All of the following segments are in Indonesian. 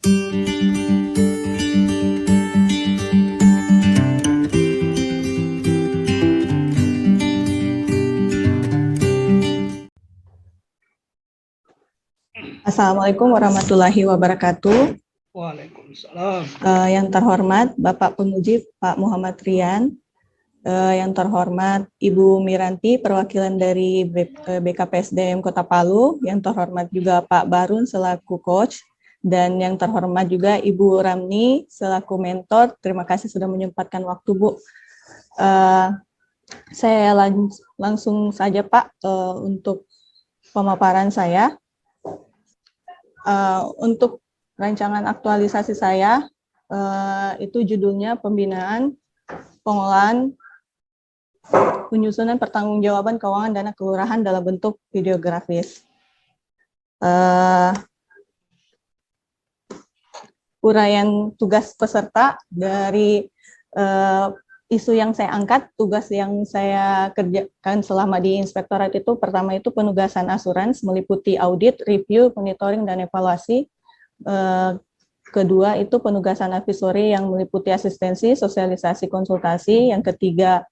Assalamualaikum warahmatullahi wabarakatuh. Waalaikumsalam. Yang terhormat Bapak Pemuji Pak Muhammad Rian, yang terhormat Ibu Miranti, perwakilan dari BKPSDM Kota Palu, yang terhormat juga Pak Barun selaku coach, dan yang terhormat juga Ibu Ramni selaku mentor. Terima kasih sudah menyempatkan waktu, Bu. Saya langsung saja, Pak, untuk pemaparan saya. Untuk rancangan aktualisasi saya, itu judulnya Pembinaan, Pengolahan, Penyusunan Pertanggungjawaban Keuangan Dana Kelurahan dalam bentuk videografis. Uraian tugas peserta dari isu yang saya angkat, tugas yang saya kerjakan selama di inspektorat itu, pertama itu penugasan asuransi meliputi audit, review, monitoring, dan evaluasi. Kedua itu penugasan advisory yang meliputi asistensi, sosialisasi, konsultasi. Yang ketiga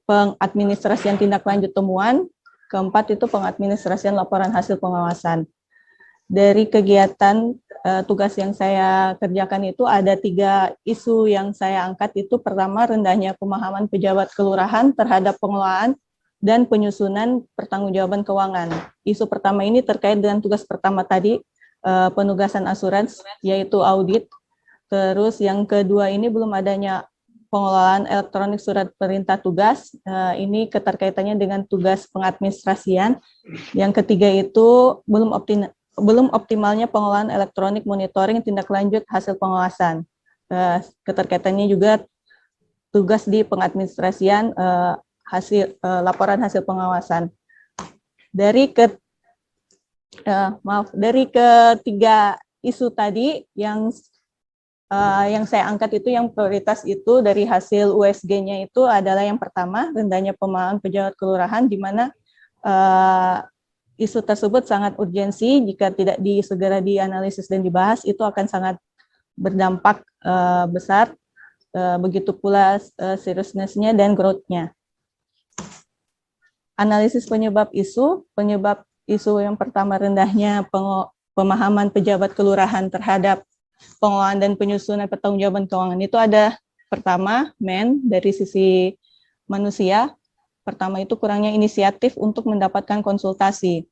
pengadministrasian tindak lanjut temuan. Keempat itu pengadministrasian laporan hasil pengawasan. Dari kegiatan tugas yang saya kerjakan itu ada 3 isu yang saya angkat. Itu pertama, rendahnya pemahaman pejabat kelurahan terhadap pengelolaan dan penyusunan pertanggungjawaban keuangan. Isu pertama ini terkait dengan tugas pertama tadi, penugasan asuransi, yaitu audit. Terus yang kedua ini belum adanya pengelolaan elektronik surat perintah tugas, ini keterkaitannya dengan tugas pengadministrasian. Yang ketiga itu belum optimalnya pengelolaan elektronik monitoring tindak lanjut hasil pengawasan. Keterkaitannya juga tugas di pengadministrasian laporan hasil pengawasan. Dari ketiga isu tadi yang saya angkat itu, yang prioritas itu dari hasil USG-nya itu adalah yang pertama, rendahnya pemahaman pejabat kelurahan, di mana isu tersebut sangat urgensi. Jika tidak segera dianalisis dan dibahas, itu akan sangat berdampak besar. Begitu pula seriousness-nya dan growth-nya. Analisis penyebab isu yang pertama, rendahnya pemahaman pejabat kelurahan terhadap pengelolaan dan penyusunan pertanggungjawaban keuangan. Itu ada pertama, dari sisi manusia. Pertama itu kurangnya inisiatif untuk mendapatkan konsultasi.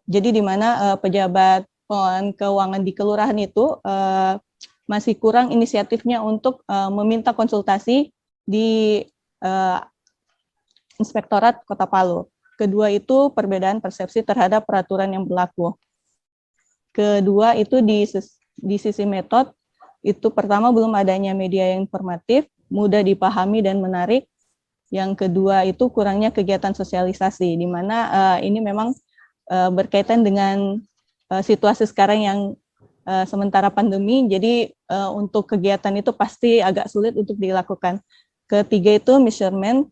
Jadi di mana pejabat pengelolaan keuangan di kelurahan itu masih kurang inisiatifnya untuk meminta konsultasi di Inspektorat Kota Palu. Kedua itu perbedaan persepsi terhadap peraturan yang berlaku. Kedua itu di sisi metode, itu pertama belum adanya media yang informatif, mudah dipahami dan menarik. Yang kedua itu kurangnya kegiatan sosialisasi, di mana ini memang berkaitan dengan situasi sekarang yang sementara pandemi, jadi untuk kegiatan itu pasti agak sulit untuk dilakukan. Ketiga itu measurement,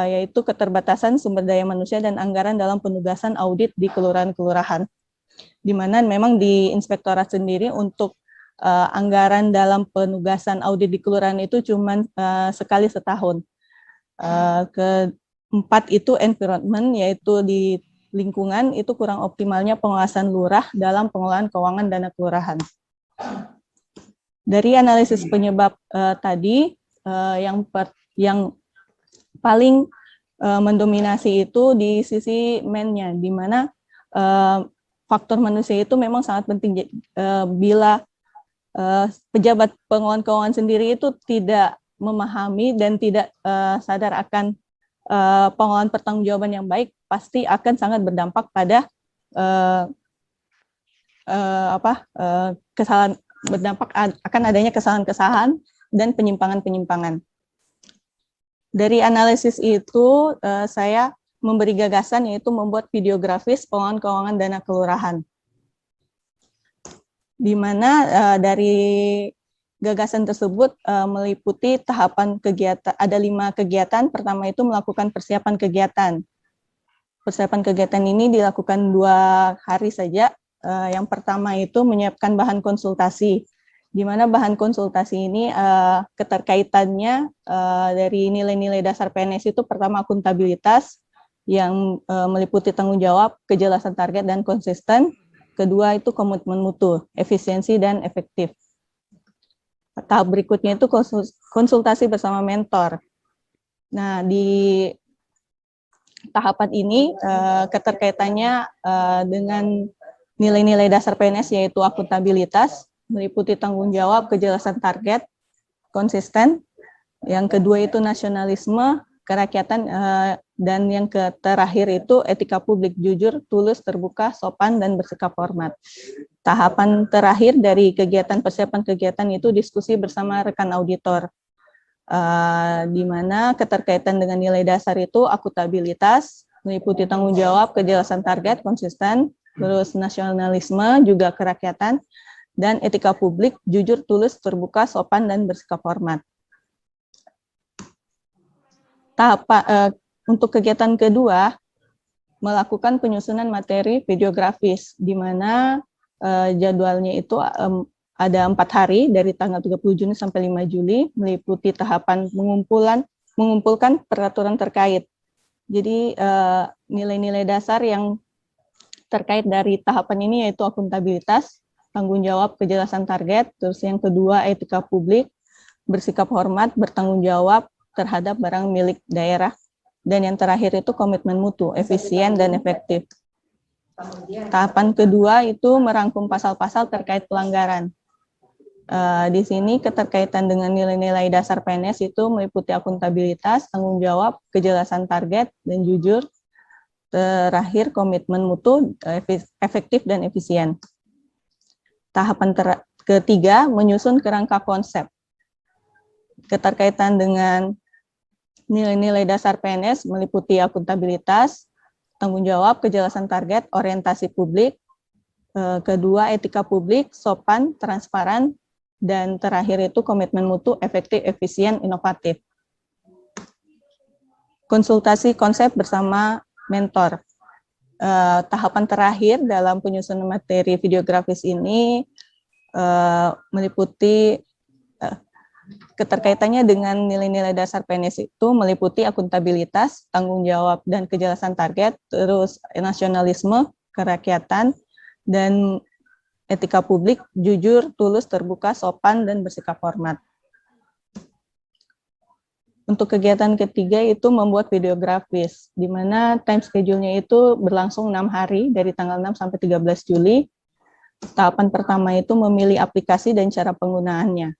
yaitu keterbatasan sumber daya manusia dan anggaran dalam penugasan audit di kelurahan-kelurahan, di mana memang di inspektorat sendiri untuk anggaran dalam penugasan audit di kelurahan itu cuma sekali setahun. Keempat itu environment, yaitu di lingkungan itu kurang optimalnya pengawasan lurah dalam pengelolaan keuangan dana kelurahan. Dari analisis penyebab tadi, yang paling mendominasi itu di sisi man-nya, di mana faktor manusia itu memang sangat penting. Bila pejabat pengelolaan keuangan sendiri itu tidak memahami dan tidak sadar akan pengelolaan pertanggungjawaban yang baik, pasti akan sangat berdampak pada kesalahan, berdampak akan adanya kesalahan-kesalahan dan penyimpangan-penyimpangan. Dari analisis itu saya memberi gagasan, yaitu membuat videografis pengelolaan keuangan dana kelurahan, di mana dari gagasan tersebut meliputi tahapan kegiatan, ada 5 kegiatan. Pertama itu melakukan persiapan kegiatan. Persiapan kegiatan ini dilakukan 2 hari saja, Yang pertama itu menyiapkan bahan konsultasi, di mana bahan konsultasi ini keterkaitannya dari nilai-nilai dasar PNS itu pertama akuntabilitas yang meliputi tanggung jawab, kejelasan target dan konsisten. Kedua itu komitmen mutu, efisiensi dan efektif. Tahap berikutnya itu konsultasi bersama mentor. Nah, di tahapan ini keterkaitannya dengan nilai-nilai dasar PNS yaitu akuntabilitas, meliputi tanggung jawab, kejelasan target, konsisten. Yang kedua itu nasionalisme, kerakyatan, dan yang terakhir itu etika publik, jujur, tulus, terbuka, sopan, dan bersikap hormat. Tahapan terakhir dari kegiatan persiapan kegiatan itu diskusi bersama rekan auditor, di mana keterkaitan dengan nilai dasar itu akuntabilitas, meliputi tanggung jawab, kejelasan target, konsisten, terus nasionalisme, juga kerakyatan, dan etika publik, jujur, tulus, terbuka, sopan, dan bersikap hormat. Untuk kegiatan kedua, melakukan penyusunan materi videografis, di mana jadwalnya itu ada 4 hari dari tanggal 30 Juni sampai 5 Juli, meliputi tahapan mengumpulkan peraturan terkait. Jadi nilai-nilai dasar yang terkait dari tahapan ini yaitu akuntabilitas, tanggung jawab, kejelasan target, terus yang kedua etika publik, bersikap hormat, bertanggung jawab terhadap barang milik daerah, dan yang terakhir itu komitmen mutu, efisien dan efektif. Tahapan kedua itu merangkum pasal-pasal terkait pelanggaran. Di sini keterkaitan dengan nilai-nilai dasar PNS itu meliputi akuntabilitas, tanggung jawab, kejelasan target, dan jujur. Terakhir komitmen mutu, efektif dan efisien. Tahapan ketiga menyusun kerangka konsep. Keterkaitan dengan nilai-nilai dasar PNS meliputi akuntabilitas, tanggung jawab, kejelasan target, orientasi publik, kedua etika publik, sopan, transparan, dan terakhir itu komitmen mutu, efektif, efisien, inovatif. Konsultasi konsep bersama mentor. Tahapan terakhir dalam penyusunan materi videografis ini meliputi keterkaitannya dengan nilai-nilai dasar PNS itu meliputi akuntabilitas, tanggung jawab, dan kejelasan target, terus nasionalisme, kerakyatan, dan etika publik, jujur, tulus, terbuka, sopan, dan bersikap hormat. Untuk kegiatan ketiga itu membuat videografis, di mana time schedule-nya itu berlangsung 6 hari dari tanggal 6 sampai 13 Juli. Tahapan pertama itu memilih aplikasi dan cara penggunaannya.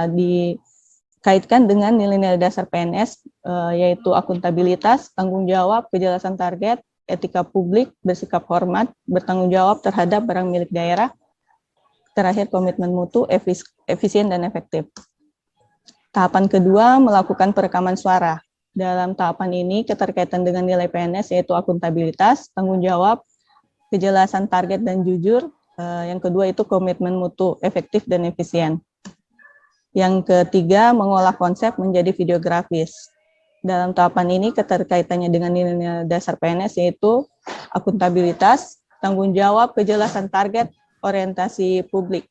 Dikaitkan dengan nilai-nilai dasar PNS, yaitu akuntabilitas, tanggung jawab, kejelasan target, etika publik, bersikap hormat, bertanggung jawab terhadap barang milik daerah, terakhir komitmen mutu, efisien, dan efektif. Tahapan kedua, melakukan perekaman suara. Dalam tahapan ini, keterkaitan dengan nilai PNS, yaitu akuntabilitas, tanggung jawab, kejelasan target, dan jujur. Yang kedua itu komitmen mutu, efektif, dan efisien. Yang ketiga, mengolah konsep menjadi videografis. Dalam tahapan ini, keterkaitannya dengan nilai dasar PNS, yaitu akuntabilitas, tanggung jawab, kejelasan target, orientasi publik.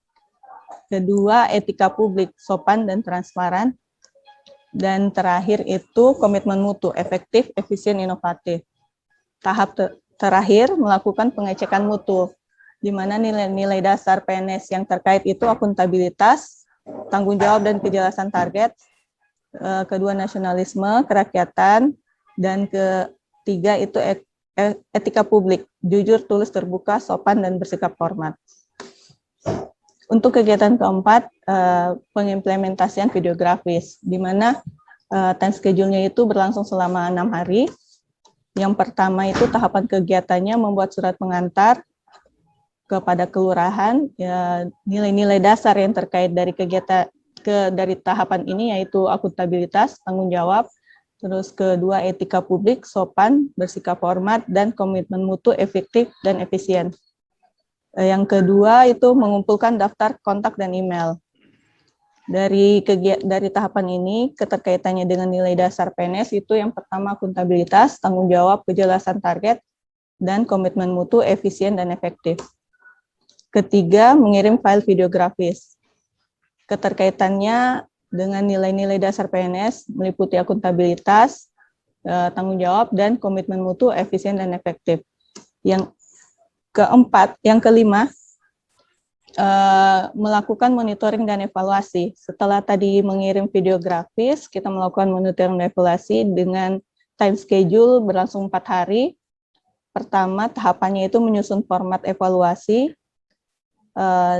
Kedua, etika publik, sopan dan transparan. Dan terakhir itu komitmen mutu, efektif, efisien, inovatif. Tahap terakhir, melakukan pengecekan mutu, di mana nilai-nilai dasar PNS yang terkait itu akuntabilitas, tanggung jawab dan kejelasan target, kedua nasionalisme, kerakyatan, dan ketiga itu etika publik, jujur, tulus, terbuka, sopan, dan bersikap hormat. Untuk kegiatan keempat, pengimplementasian videografis, di mana time schedule-nya itu berlangsung selama 6 hari. Yang pertama itu tahapan kegiatannya membuat surat pengantar kepada kelurahan, nilai-nilai dasar yang terkait dari kegiatan dari tahapan ini yaitu akuntabilitas, tanggung jawab, terus kedua etika publik, sopan, bersikap hormat, dan komitmen mutu, efektif, dan efisien. Yang kedua itu mengumpulkan daftar kontak dan email. Dari tahapan ini, keterkaitannya dengan nilai dasar PNS itu yang pertama akuntabilitas, tanggung jawab, kejelasan target, dan komitmen mutu efisien dan efektif. Ketiga, mengirim file videografis. Keterkaitannya dengan nilai-nilai dasar PNS meliputi akuntabilitas, tanggung jawab, dan komitmen mutu efisien dan efektif. Yang kelima, melakukan monitoring dan evaluasi. Setelah tadi mengirim videografis, kita melakukan monitoring dan evaluasi dengan time schedule berlangsung 4 hari. Pertama, tahapannya itu menyusun format evaluasi,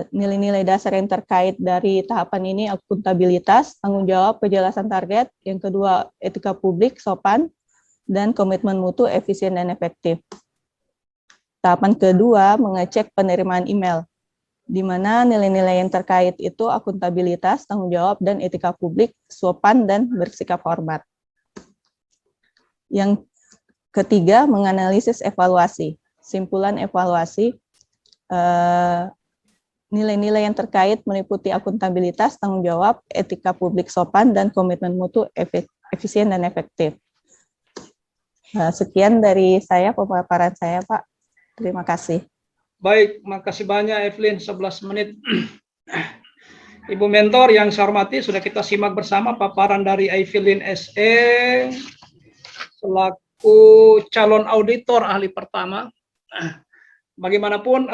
nilai-nilai dasar yang terkait dari tahapan ini akuntabilitas, tanggung jawab, kejelasan target. Yang kedua, etika publik, sopan, dan komitmen mutu efisien dan efektif. Tahapan kedua, mengecek penerimaan email, di mana nilai-nilai yang terkait itu akuntabilitas, tanggung jawab, dan etika publik, sopan, dan bersikap hormat. Yang ketiga, menganalisis evaluasi. Simpulan evaluasi, nilai-nilai yang terkait meliputi akuntabilitas, tanggung jawab, etika publik, sopan, dan komitmen mutu efisien dan efektif. Sekian dari saya, pemaparan saya, Pak. Terima kasih. Baik, makasih banyak Evelyn, 11 menit. Ibu Mentor yang saya hormati, sudah kita simak bersama paparan dari Evelyn SE selaku calon auditor ahli pertama. Bagaimanapun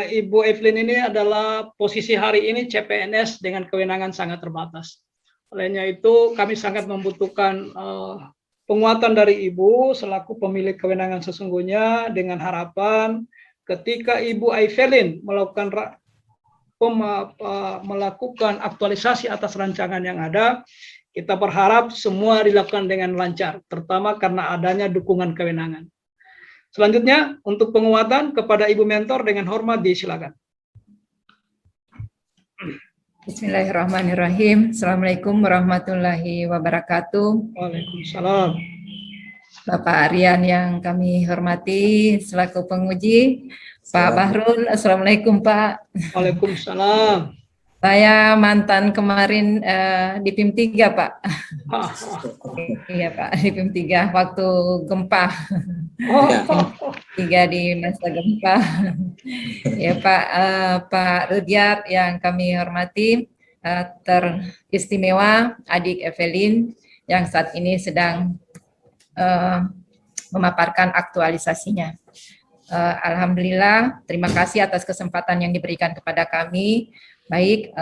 Ibu Evelyn ini adalah posisi hari ini CPNS dengan kewenangan sangat terbatas. Olehnya itu kami sangat membutuhkan penguatan dari Ibu selaku pemilik kewenangan sesungguhnya, dengan harapan ketika Ibu Evelyn melakukan aktualisasi atas rancangan yang ada, kita berharap semua dilakukan dengan lancar, terutama karena adanya dukungan kewenangan. Selanjutnya, untuk penguatan kepada Ibu Mentor dengan hormat disilakan. Bismillahirrahmanirrahim. Assalamualaikum warahmatullahi wabarakatuh. Waalaikumsalam. Bapak Aryan yang kami hormati selaku penguji, Pak Bahrul, Assalamualaikum Pak. Waalaikumsalam. Saya mantan kemarin di PIM 3 Pak. Iya Pak, di PIM 3 waktu gempa. PIM 3 di masa gempa. Ya Pak, Pak Rudyat yang kami hormati, teristimewa adik Evelyn yang saat ini sedang memaparkan aktualisasinya. Alhamdulillah, terima kasih atas kesempatan yang diberikan kepada kami. Baik,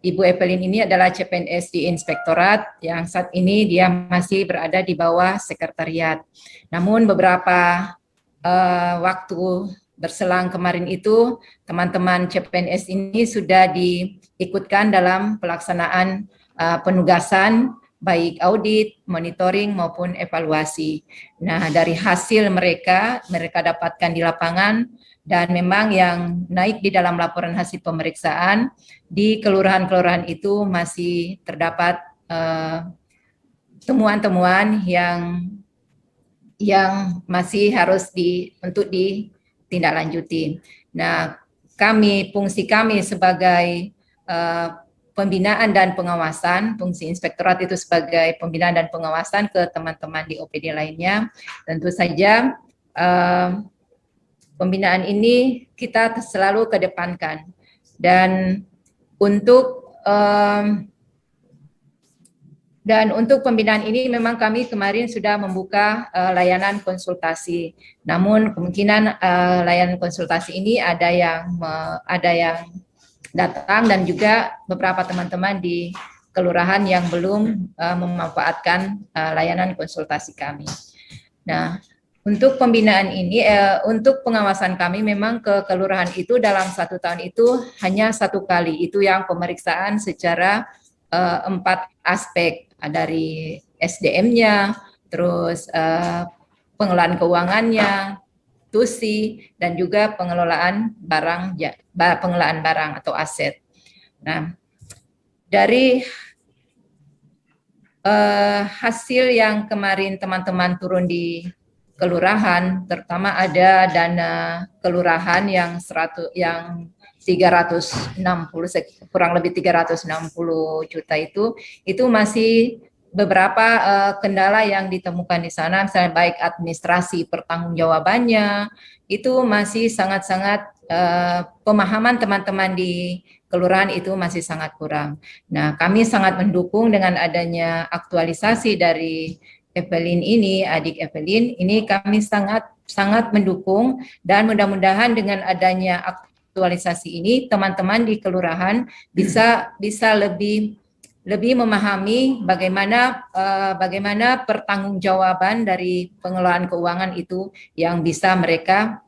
Ibu Evelyn ini adalah CPNS di Inspektorat yang saat ini dia masih berada di bawah sekretariat. Namun beberapa waktu berselang kemarin itu, teman-teman CPNS ini sudah diikutkan dalam pelaksanaan penugasan baik audit, monitoring maupun evaluasi. Nah, dari hasil mereka dapatkan di lapangan, dan memang yang naik di dalam laporan hasil pemeriksaan di kelurahan-kelurahan itu masih terdapat temuan-temuan yang masih harus untuk ditindaklanjuti. Nah, fungsi kami sebagai pembinaan dan pengawasan, fungsi inspektorat itu sebagai pembinaan dan pengawasan ke teman-teman di OPD lainnya. Tentu saja pembinaan ini kita selalu kedepankan, dan untuk pembinaan ini memang kami kemarin sudah membuka layanan konsultasi. Namun kemungkinan layanan konsultasi ini ada yang datang, dan juga beberapa teman-teman di kelurahan yang belum memanfaatkan layanan konsultasi kami. Nah, untuk pembinaan ini, untuk pengawasan kami memang ke kelurahan itu dalam 1 tahun itu hanya 1 kali, itu yang pemeriksaan secara 4 aspek, dari SDM-nya, terus pengelolaan keuangannya, TUSI, dan juga pengelolaan barang atau aset. Nah, dari hasil yang kemarin teman-teman turun di kelurahan, terutama ada dana kelurahan yang 360, kurang lebih 360 juta itu masih beberapa kendala yang ditemukan di sana, misalnya baik administrasi pertanggungjawabannya, itu masih sangat-sangat pemahaman teman-teman di kelurahan itu masih sangat kurang. Nah, kami sangat mendukung dengan adanya aktualisasi dari Evelyn ini, adik Evelyn, ini kami sangat mendukung, dan mudah-mudahan dengan adanya aktualisasi ini teman-teman di kelurahan bisa lebih memahami bagaimana pertanggungjawaban dari pengelolaan keuangan itu yang bisa mereka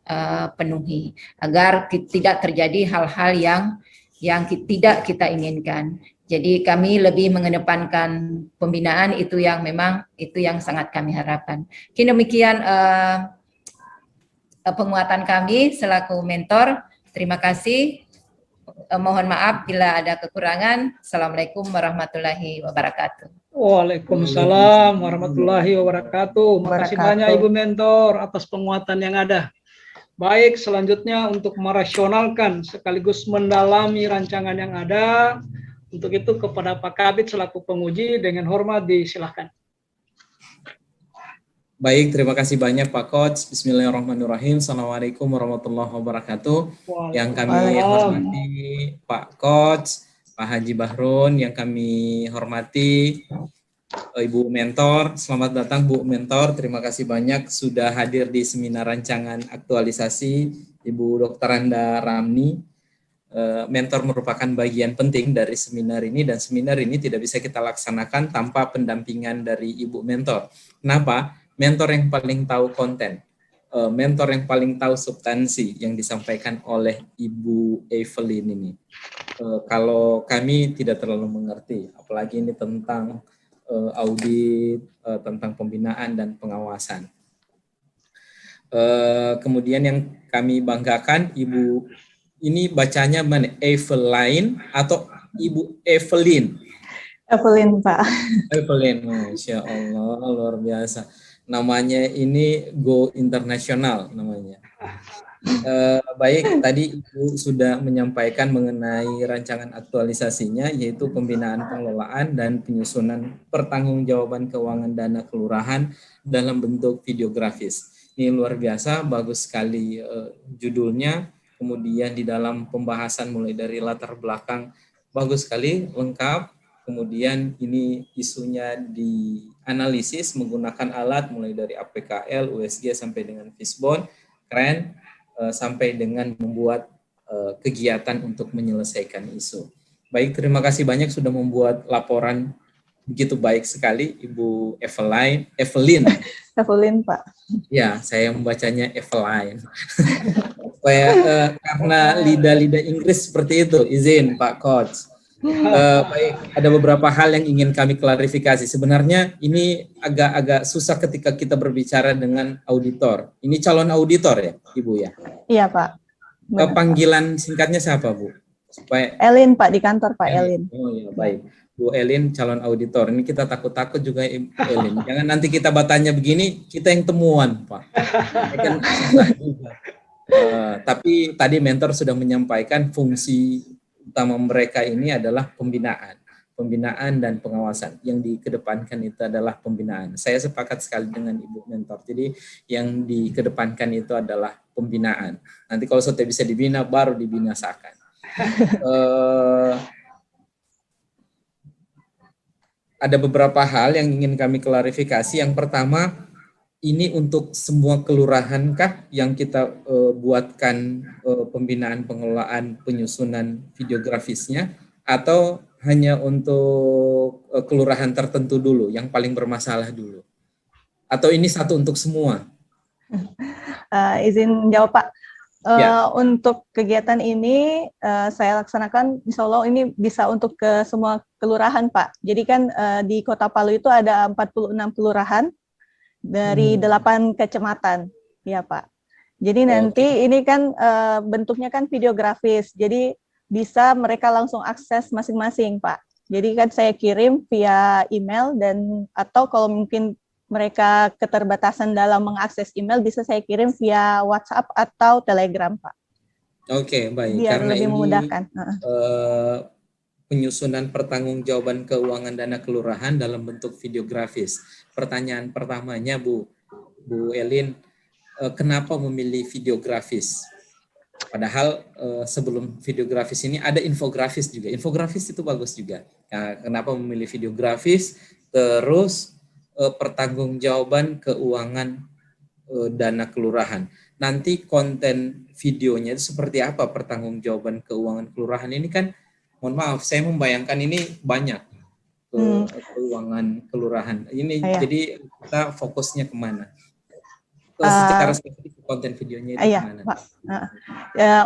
penuhi agar tidak terjadi hal-hal yang tidak kita inginkan. Jadi kami lebih mengedepankan pembinaan itu yang sangat kami harapkan. Demikian penguatan kami selaku mentor. Terima kasih. Mohon maaf bila ada kekurangan. Assalamualaikum warahmatullahi wabarakatuh. Waalaikumsalam warahmatullahi wabarakatuh. Makasih banyak Ibu Mentor atas penguatan yang ada. Baik, selanjutnya untuk merasionalkan sekaligus mendalami rancangan yang ada. Untuk itu kepada Pak Kabid selaku penguji dengan hormat disilahkan. Baik, terima kasih banyak Pak Coach. Bismillahirrahmanirrahim. Assalamualaikum warahmatullahi wabarakatuh. Yang kami hormati Pak Coach, Pak Haji Bahrun, yang kami hormati Ibu Mentor. Selamat datang Bu Mentor. Terima kasih banyak sudah hadir di seminar rancangan aktualisasi Ibu Dr. Anda Ramni. Mentor merupakan bagian penting dari seminar ini, dan seminar ini tidak bisa kita laksanakan tanpa pendampingan dari Ibu Mentor. Kenapa? Mentor yang paling tahu konten, mentor yang paling tahu substansi yang disampaikan oleh Ibu Evelyn ini. Kalau kami tidak terlalu mengerti, apalagi ini tentang audit, tentang pembinaan dan pengawasan. Kemudian yang kami banggakan, Ibu ini bacanya mana? Evelyn atau Ibu Evelyn? Evelyn, Pak. Evelyn, Masya Allah, luar biasa. Namanya ini go internasional namanya. Baik, tadi Ibu sudah menyampaikan mengenai rancangan aktualisasinya, yaitu pembinaan pengelolaan dan penyusunan pertanggungjawaban keuangan dana kelurahan dalam bentuk videografis. Ini luar biasa, bagus sekali judulnya. Kemudian di dalam pembahasan mulai dari latar belakang bagus sekali, lengkap. Kemudian ini isunya dianalisis menggunakan alat mulai dari APKL, USG sampai dengan Fishbone, keren, sampai dengan membuat kegiatan untuk menyelesaikan isu. Baik, terima kasih banyak sudah membuat laporan begitu baik sekali Ibu Evelyn. Evelyn, Pak. Ya, saya membacanya Evelyn. Supaya karena lidah-lidah Inggris seperti itu, izin Pak Coach. Baik, ada beberapa hal yang ingin kami klarifikasi. Sebenarnya ini agak susah ketika kita berbicara dengan auditor. Ini calon auditor ya, Ibu ya? Iya, Pak. Panggilan singkatnya siapa, Bu? Supaya Elin, Pak, di kantor Pak Elin. Oh iya, baik. Bu Elin, calon auditor. Ini kita takut-takut juga, Elin. Jangan nanti kita bertanya begini, kita yang temuan, Pak. Kan susah juga. Tapi tadi mentor sudah menyampaikan fungsi utama mereka ini adalah pembinaan dan pengawasan. Yang dikedepankan itu adalah pembinaan. Saya sepakat sekali dengan Ibu Mentor. Jadi yang dikedepankan itu adalah pembinaan. Nanti kalau sudah bisa dibina, baru dibinasakan. Ada beberapa hal yang ingin kami klarifikasi. Yang pertama, ini untuk semua kelurahan kah yang kita buatkan pembinaan pengelolaan penyusunan videografisnya, atau hanya untuk kelurahan tertentu dulu yang paling bermasalah dulu, atau ini satu untuk semua? Izin jawab, Pak. Ya. Untuk kegiatan ini saya laksanakan, insya Allah ini bisa untuk ke semua kelurahan, Pak. Jadi kan di Kota Palu itu ada 46 kelurahan dari 8 kecamatan, ya Pak. Jadi nanti ini kan bentuknya kan videografis, jadi bisa mereka langsung akses masing-masing, Pak. Jadi kan saya kirim via email, dan atau kalau mungkin mereka keterbatasan dalam mengakses email, bisa saya kirim via WhatsApp atau Telegram, Pak. Oke, baik. Biar karena lebih ini memudahkan. penyusunan pertanggungjawaban keuangan dana kelurahan dalam bentuk videografis. Pertanyaan pertamanya Bu Elin, kenapa memilih videografis? Padahal sebelum videografis ini ada infografis juga. Infografis itu bagus juga. Nah, kenapa memilih videografis? Terus pertanggungjawaban keuangan dana kelurahan. Nanti konten videonya itu seperti apa pertanggungjawaban keuangan kelurahan ini kan, mohon maaf, saya membayangkan ini banyak keuangan kelurahan. Ini jadi kita fokusnya kemana? Secara spesifik konten videonya itu kemana? Pak.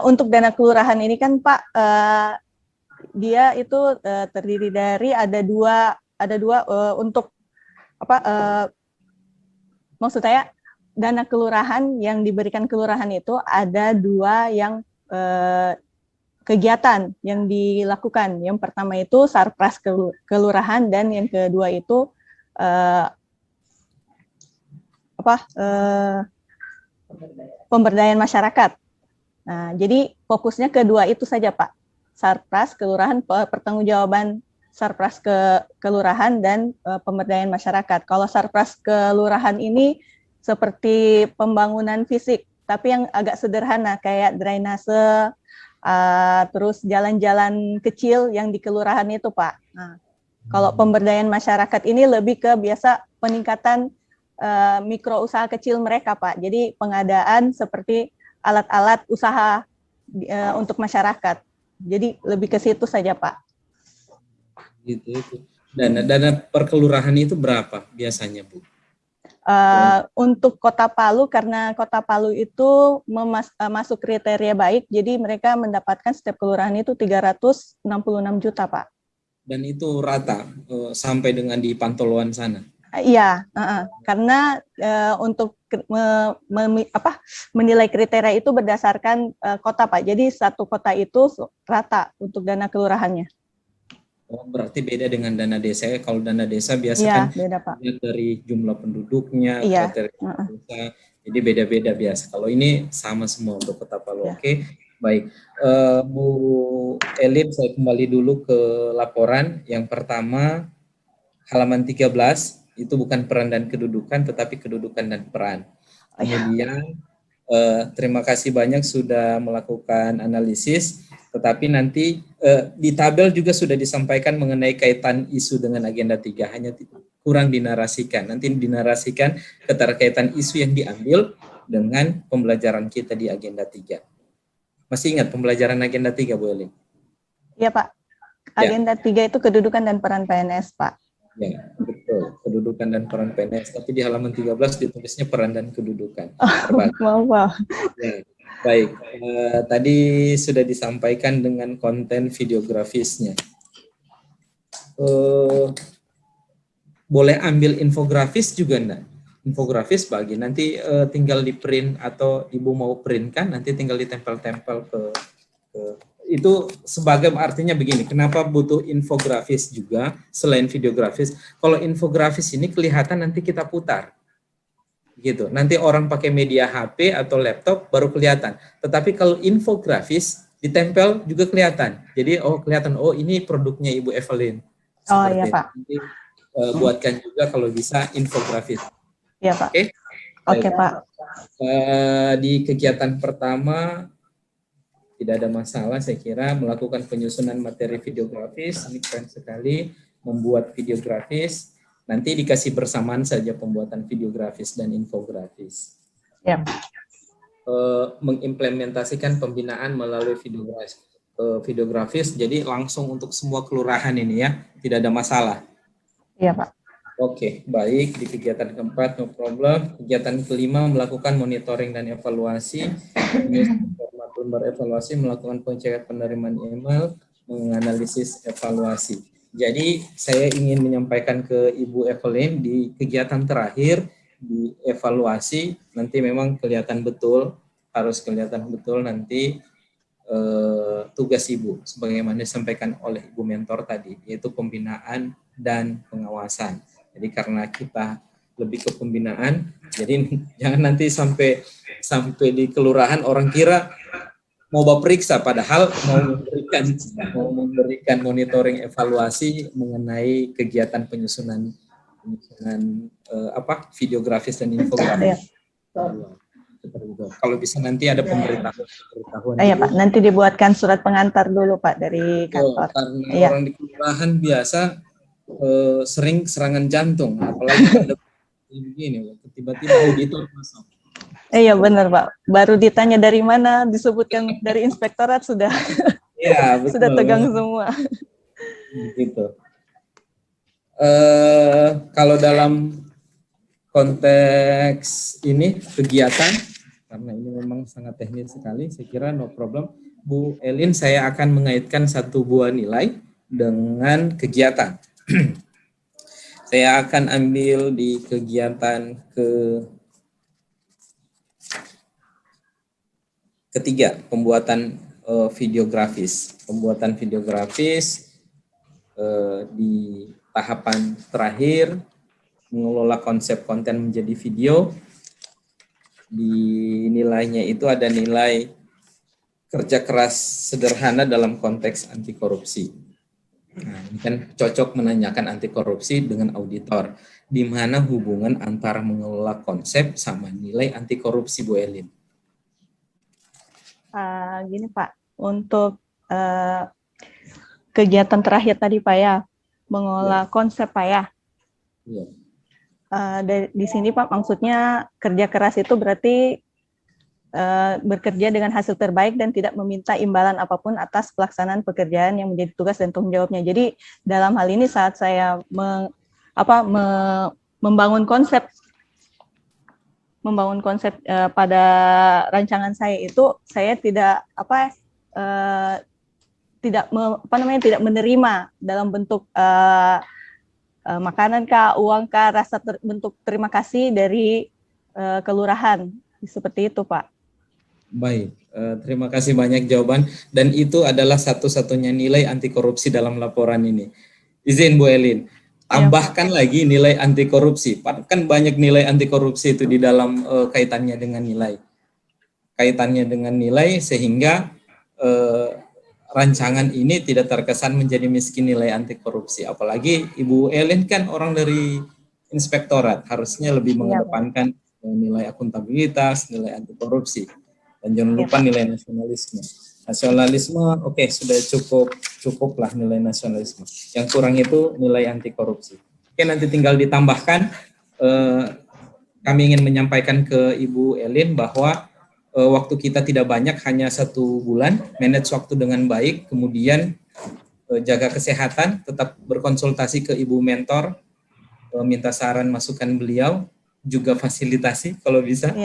Untuk dana kelurahan ini kan Pak, dia itu terdiri dari ada dua untuk apa? Maksud saya dana kelurahan yang diberikan kelurahan itu ada dua yang kegiatan yang dilakukan. Yang pertama itu sarpras kelurahan dan yang kedua itu pemberdayaan masyarakat. Nah, jadi fokusnya kedua itu saja Pak. Sarpras kelurahan, pertanggungjawaban sarpras kelurahan dan pemberdayaan masyarakat. Kalau sarpras kelurahan ini seperti pembangunan fisik, tapi yang agak sederhana kayak drainase, terus jalan-jalan kecil yang di kelurahan itu Pak. Nah, kalau pemberdayaan masyarakat ini lebih ke biasa peningkatan mikro usaha kecil mereka Pak. Jadi pengadaan seperti alat-alat usaha untuk masyarakat. Jadi lebih ke situ saja Pak. Gitu itu. Dana per kelurahan itu berapa biasanya Bu? Untuk Kota Palu, karena Kota Palu itu masuk kriteria baik, jadi mereka mendapatkan setiap kelurahan itu 366 juta Pak. Dan itu rata sampai dengan di Pantoloan sana? Iya, karena untuk menilai kriteria itu berdasarkan kota Pak. Jadi satu kota itu rata untuk dana kelurahannya. Oh, berarti beda dengan dana desa. Kalau dana desa biasa ya, kan beda, Pak. Dari jumlah penduduknya, Iya. desa, jadi beda-beda biasa. Kalau ini sama semua untuk Kota Palu. Ya. Oke, baik. Bu Elin, saya kembali dulu ke laporan. Yang pertama, halaman 13, itu bukan peran dan kedudukan, tetapi kedudukan dan peran. Kemudian, terima kasih banyak sudah melakukan analisis. Tetapi nanti di tabel juga sudah disampaikan mengenai kaitan isu dengan agenda 3, hanya kurang dinarasikan. Nanti dinarasikan keterkaitan isu yang diambil dengan pembelajaran kita di agenda 3. Masih ingat pembelajaran agenda 3, Bu Elin? Iya, Pak. Agenda 3 itu kedudukan dan peran PNS, Pak. Ya, betul. Kedudukan dan peran PNS. Tapi di halaman 13 ditulisnya peran dan kedudukan. Wow. Ya. Baik, tadi sudah disampaikan dengan konten videografisnya. Boleh ambil infografis juga enggak? Infografis bagi nanti tinggal di print atau Ibu mau print kan, nanti tinggal ditempel-tempel ke itu sebagai artinya begini, kenapa butuh infografis juga selain videografis? Kalau infografis ini kelihatan nanti kita putar. Gitu. Nanti orang pakai media HP atau laptop baru kelihatan. Tetapi kalau infografis ditempel juga kelihatan. Jadi kelihatan ini produknya Ibu Evelyn. Seperti iya Pak. Nanti buatkan juga kalau bisa infografis. Iya Pak. Oke Pak. Di kegiatan pertama tidak ada masalah saya kira melakukan penyusunan materi videografis. Ini keren sekali membuat videografis. Nanti dikasih bersamaan saja pembuatan videografis dan infografis. Ya. Mengimplementasikan pembinaan melalui videografis, jadi langsung untuk semua kelurahan ini ya, tidak ada masalah. Iya Pak. Oke, baik. Di kegiatan keempat, no problem. Kegiatan kelima, melakukan monitoring dan evaluasi, format lembar evaluasi, melakukan pengecekan penerimaan email, menganalisis evaluasi. Jadi saya ingin menyampaikan ke Ibu Evelyn di kegiatan terakhir di evaluasi nanti memang kelihatan betul, harus kelihatan betul nanti tugas Ibu sebagaimana disampaikan oleh Ibu mentor tadi, yaitu pembinaan dan pengawasan. Jadi karena kita lebih ke pembinaan, jadi jangan nanti sampai di kelurahan orang kira mau periksa, padahal mau memberikan monitoring evaluasi mengenai kegiatan penyusunan videografis dan infografis. Seperti itu. Kalau bisa nanti ada pemberitahuan. Iya Pak, nanti dibuatkan surat pengantar dulu Pak dari kantor. Karena orang di kelurahan biasa sering serangan jantung, apalagi pada begini, tiba-tiba auditor masuk. Iya benar Pak, baru ditanya dari mana, disebutkan dari inspektorat sudah sudah tegang semua. Gitu. Kalau dalam konteks ini kegiatan, karena ini memang sangat teknis sekali, saya kira no problem. Bu Elin, saya akan mengaitkan satu buah nilai dengan kegiatan. Saya akan ambil di kegiatan ketiga, pembuatan videografis. Pembuatan videografis di tahapan terakhir, mengelola konsep konten menjadi video. Di nilainya itu ada nilai kerja keras sederhana dalam konteks anti korupsi. Nah, ini kan cocok menanyakan anti korupsi dengan auditor. Di mana hubungan antara mengelola konsep sama nilai anti korupsi, Bu Elin? Gini Pak, untuk kegiatan terakhir tadi Pak ya, mengelola konsep Pak ya. Iya. Di sini Pak, maksudnya kerja keras itu berarti bekerja dengan hasil terbaik dan tidak meminta imbalan apapun atas pelaksanaan pekerjaan yang menjadi tugas dan tanggung jawabnya. Jadi dalam hal ini saat saya membangun konsep pada rancangan saya itu, saya tidak tidak menerima dalam bentuk makanan kah, uang kah, rasa bentuk terima kasih dari kelurahan, seperti itu Pak. Baik, terima kasih banyak jawaban, dan itu adalah satu-satunya nilai anti korupsi dalam laporan ini. Izin Bu Elin, tambahkan lagi nilai anti korupsi. Kan banyak nilai anti korupsi itu di dalam kaitannya dengan nilai, sehingga rancangan ini tidak terkesan menjadi miskin nilai anti korupsi. Apalagi Ibu Elin kan orang dari inspektorat, harusnya lebih mengedepankan nilai akuntabilitas, nilai anti korupsi. Dan jangan lupa nilai nasionalisme. Nasionalisme, oke, sudah cukuplah nilai nasionalisme. Yang kurang itu nilai anti korupsi. Oke, nanti tinggal ditambahkan. Kami ingin menyampaikan ke Ibu Elin bahwa waktu kita tidak banyak, hanya 1 bulan, manage waktu dengan baik, kemudian jaga kesehatan, tetap berkonsultasi ke Ibu mentor, minta saran masukan beliau, juga fasilitasi kalau bisa.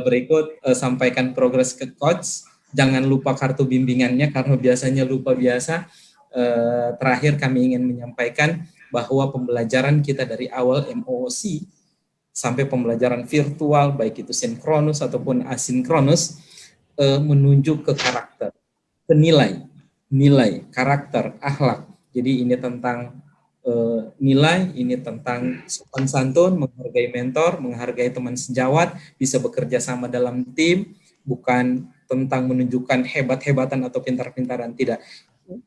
Berikut sampaikan progres ke coach, jangan lupa kartu bimbingannya karena biasanya lupa biasa. Terakhir kami ingin menyampaikan bahwa pembelajaran kita dari awal MOOC sampai pembelajaran virtual, baik itu sinkronus ataupun asinkronus, menunjuk ke karakter, ke nilai, karakter, akhlak. Jadi ini tentang nilai, ini tentang sopan santun, menghargai mentor, menghargai teman sejawat, bisa bekerja sama dalam tim, bukan tentang menunjukkan hebat-hebatan atau pintar-pintaran, tidak.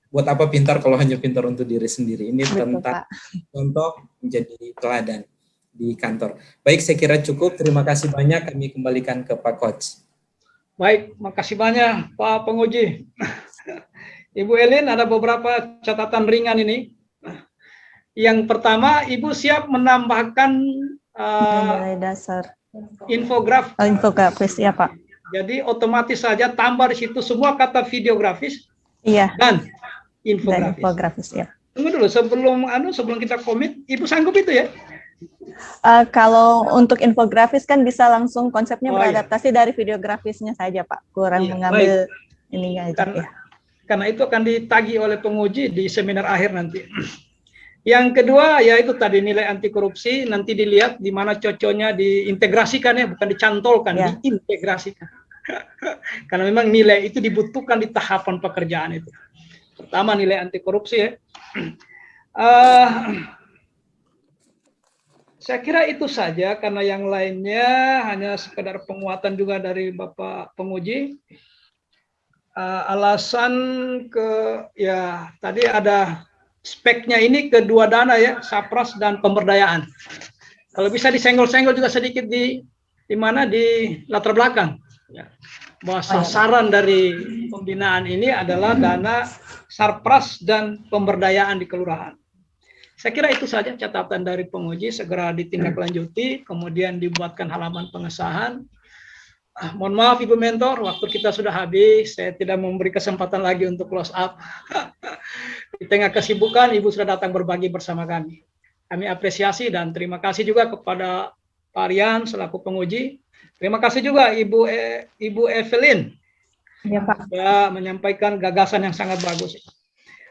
Buat apa pintar kalau hanya pintar untuk diri sendiri? Ini tentang contoh menjadi teladan di kantor. Baik, saya kira cukup. Terima kasih banyak. Kami kembalikan ke Pak Coach. Baik, makasih banyak Pak Penguji. Ibu Elin, ada beberapa catatan ringan ini. Yang pertama, Ibu siap menambahkan nilai dasar infografis ya Pak. Jadi otomatis saja tambah di situ semua kata videografis dan infografis. Ya. Tunggu dulu, sebelum kita komit, Ibu sanggup itu ya? Kalau untuk infografis kan bisa langsung konsepnya beradaptasi dari videografisnya saja Pak, kurang mengambil ininya aja. Karena itu akan ditagih oleh penguji di seminar akhir nanti. Yang kedua yaitu tadi nilai anti korupsi, nanti dilihat di mana cocoknya diintegrasikan ya, bukan dicantolkan, diintegrasikan. Karena memang nilai itu dibutuhkan di tahapan pekerjaan itu. Pertama nilai anti korupsi ya. Saya kira itu saja, karena yang lainnya hanya sekedar penguatan juga dari Bapak penguji. alasan ya tadi ada speknya ini kedua dana ya, Sapras dan pemberdayaan. Kalau bisa disenggol-senggol juga sedikit di mana di latar belakang. Ya. Bahwa sasaran dari pembinaan ini adalah dana Sarpras dan pemberdayaan di kelurahan. Saya kira itu saja catatan dari penguji, segera ditindaklanjuti, kemudian dibuatkan halaman pengesahan. Mohon maaf Ibu Mentor, waktu kita sudah habis, saya tidak memberi kesempatan lagi untuk close up. Di tengah kesibukan, Ibu sudah datang berbagi bersama kami. Kami apresiasi dan terima kasih juga kepada Pak Rian selaku penguji. Terima kasih juga Ibu Evelyn Ya, Pak. sudah menyampaikan gagasan yang sangat bagus.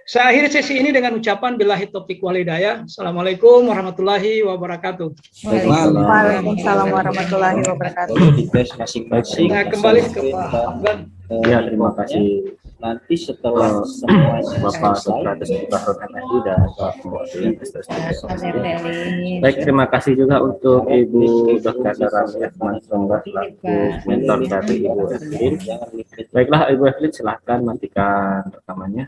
Saya akhiri sesi ini dengan ucapan billahi taufiq wal hidayah. Assalamualaikum warahmatullahi wabarakatuh. Waalaikumsalam warahmatullahi wabarakatuh. Dites masing-masing. Nah, kembali ke Pak Afgan. Ya, terima kasih. Nanti setelah semua Bapak Sokrates Bahru MSI dan Bapak Baik, terima kasih juga untuk Ibu Dr. Ramiah Mansongga selaku mentor dari Ibu Evelyn. Baiklah, Ibu Evelyn silahkan matikan rekamannya.